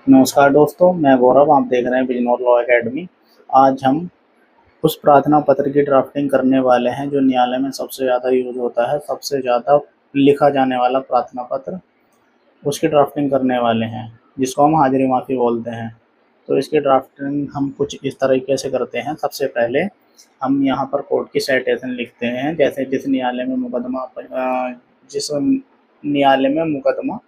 नमस्कार दोस्तों, मैं गौरव। आप देख रहे हैं बिजनौर लॉ एकेडमी। आज हम उस प्रार्थना पत्र की ड्राफ्टिंग करने वाले हैं जो न्यायालय में सबसे ज़्यादा यूज होता है, सबसे ज़्यादा लिखा जाने वाला प्रार्थना पत्र, उसकी ड्राफ्टिंग करने वाले हैं, जिसको हम हाजिरी माफ़ी बोलते हैं। तो इसकी ड्राफ्टिंग हम कुछ इस तरीके से करते हैं। सबसे पहले हम यहाँ पर कोर्ट की साइटेशन लिखते हैं, जैसे जिस न्यायालय में मुकदमा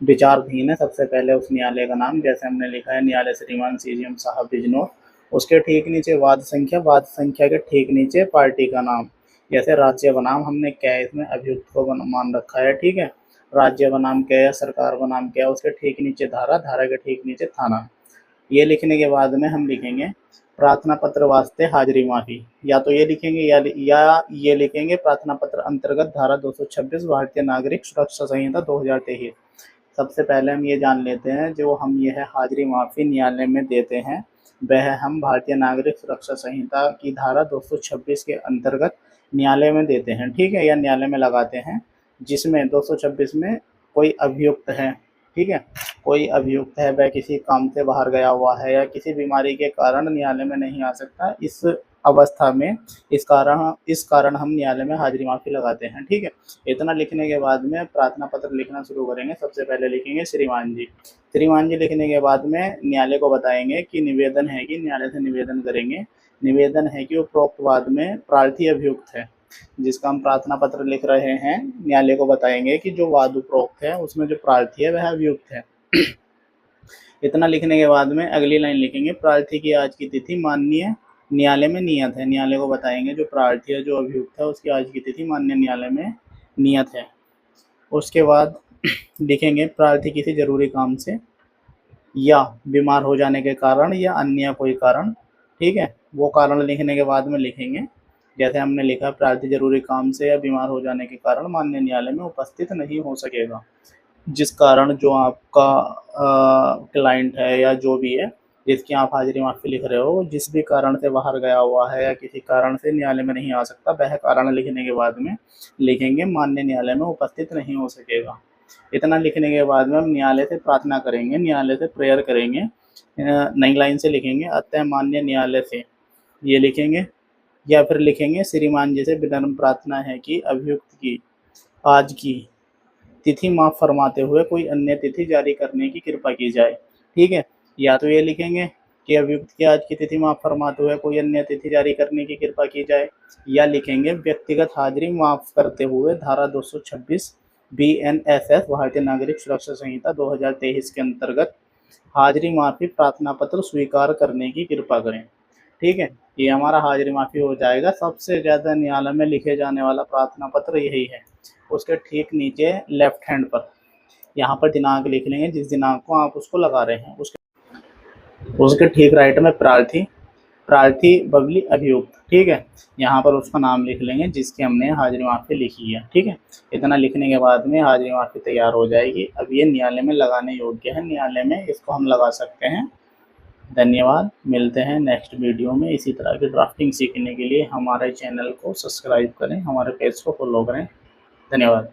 विचाराधीन है, सबसे पहले उस न्यायालय का नाम, जैसे हमने लिखा है न्यायालय श्रीमान CGM साहब बिजनौर। उसके ठीक नीचे वाद संख्या के ठीक नीचे पार्टी का नाम, जैसे राज्य बनाम हमने क्या है इसमें अभियुक्त को मान रखा है, ठीक है। राज्य बनाम क्या है, सरकार बनाम क्या है, उसके ठीक नीचे धारा के ठीक नीचे थाना। ये लिखने के बाद में हम लिखेंगे प्रार्थना पत्र वास्ते हाजिरी माफी, या तो ये लिखेंगे या ये लिखेंगे प्रार्थना पत्र अंतर्गत धारा 226 भारतीय नागरिक सुरक्षा संहिता 2023। सबसे पहले हम ये जान लेते हैं, जो हम यह हाजिरी माफी न्यायालय में देते हैं वह हम भारतीय नागरिक सुरक्षा संहिता की धारा 226 के अंतर्गत न्यायालय में देते हैं, ठीक है, या न्यायालय में लगाते हैं, जिसमें 226 में कोई अभियुक्त है, ठीक है, कोई अभियुक्त है, वह किसी काम से बाहर गया हुआ है या किसी बीमारी के कारण न्यायालय में नहीं आ सकता, इस अवस्था में इस कारण हम न्यायालय में हाजिरी माफी लगाते हैं, ठीक है। इतना लिखने के बाद में प्रार्थना पत्र लिखना शुरू करेंगे। सबसे पहले लिखेंगे श्रीमान जी लिखने के बाद में न्यायालय को बताएंगे कि निवेदन है, कि न्यायालय से निवेदन करेंगे, निवेदन है कि उपरोक्त वाद में प्रार्थी अभियुक्त है, जिसका हम प्रार्थना पत्र लिख रहे हैं। न्यायालय को बताएंगे कि जो वाद उपरोक्त है उसमें जो प्रार्थी है वह अभियुक्त है। इतना लिखने के बाद में अगली लाइन लिखेंगे, प्रार्थी की आज की तिथि माननीय न्यायालय में नियत है। न्यायालय को बताएंगे जो प्रार्थी है, जो अभियुक्त है, उसकी आज की तिथि माननीय न्यायालय में नियत है। उसके बाद लिखेंगे प्रार्थी किसी जरूरी काम से या बीमार हो जाने के कारण या अन्य कोई कारण, ठीक है। वो कारण लिखने के बाद में लिखेंगे, जैसे हमने लिखा प्रार्थी जरूरी काम से या बीमार हो जाने के कारण माननीय न्यायालय में उपस्थित नहीं हो सकेगा। जिस कारण जो आपका क्लाइंट है या जो भी है जिसकी आप हाजिरी माफी लिख रहे हो, जिस भी कारण से बाहर गया हुआ है या किसी कारण से न्यायालय में नहीं आ सकता, वह कारण लिखने के बाद में लिखेंगे माननीय न्यायालय में उपस्थित नहीं हो सकेगा। इतना लिखने के बाद में हम न्यायालय से प्रार्थना करेंगे, न्यायालय से प्रेयर करेंगे। नई लाइन से लिखेंगे अतः माननीय न्यायालय से, ये लिखेंगे, या फिर लिखेंगे श्रीमान जी से विनम्र प्रार्थना है कि अभियुक्त की आज की तिथि माफ फरमाते हुए कोई अन्य तिथि जारी करने की कृपा की जाए, ठीक है। या तो ये लिखेंगे कि अभियुक्त की आज की तिथि माफ फरमाते हुए कोई अन्य तिथि जारी करने की कृपा की जाए, या लिखेंगे व्यक्तिगत हाजिरी माफ करते हुए धारा 226 BNSS भारतीय नागरिक सुरक्षा संहिता 2023 के अंतर्गत हाजिरी माफी प्रार्थना पत्र स्वीकार करने की कृपा करें, ठीक है। ये हमारा हाजिरी माफी हो जाएगा। सबसे ज़्यादा न्यायालय में लिखे जाने वाला प्रार्थना पत्र यही है। उसके ठीक नीचे लेफ्ट हैंड पर यहाँ पर दिनांक लिख लेंगे, जिस दिनांक को आप उसको लगा रहे हैं, उसके ठीक राइट में प्रार्थी बबली अभियुक्त, ठीक है। यहाँ पर उसका नाम लिख लेंगे जिसकी हमने हाजिरी माफी लिखी है, ठीक है। इतना लिखने के बाद में हाजिरी माफी तैयार हो जाएगी। अब ये न्यायालय में लगाने योग्य है, न्यायालय में इसको हम लगा सकते हैं। धन्यवाद। मिलते हैं नेक्स्ट वीडियो में। इसी तरह की ड्राफ्टिंग सीखने के लिए हमारे चैनल को सब्सक्राइब करें, हमारे पेज को फॉलो करें। धन्यवाद।